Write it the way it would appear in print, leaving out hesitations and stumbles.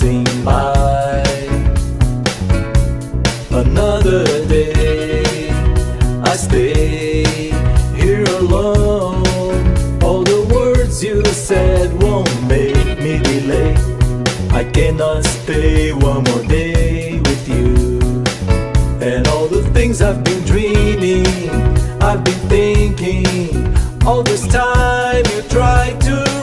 passing by. Another day, I stay here alone. All the words you said won't make me delay. I cannot stay one more day with you. And all the things I've been dreaming, I've been thinking, all this time you tried to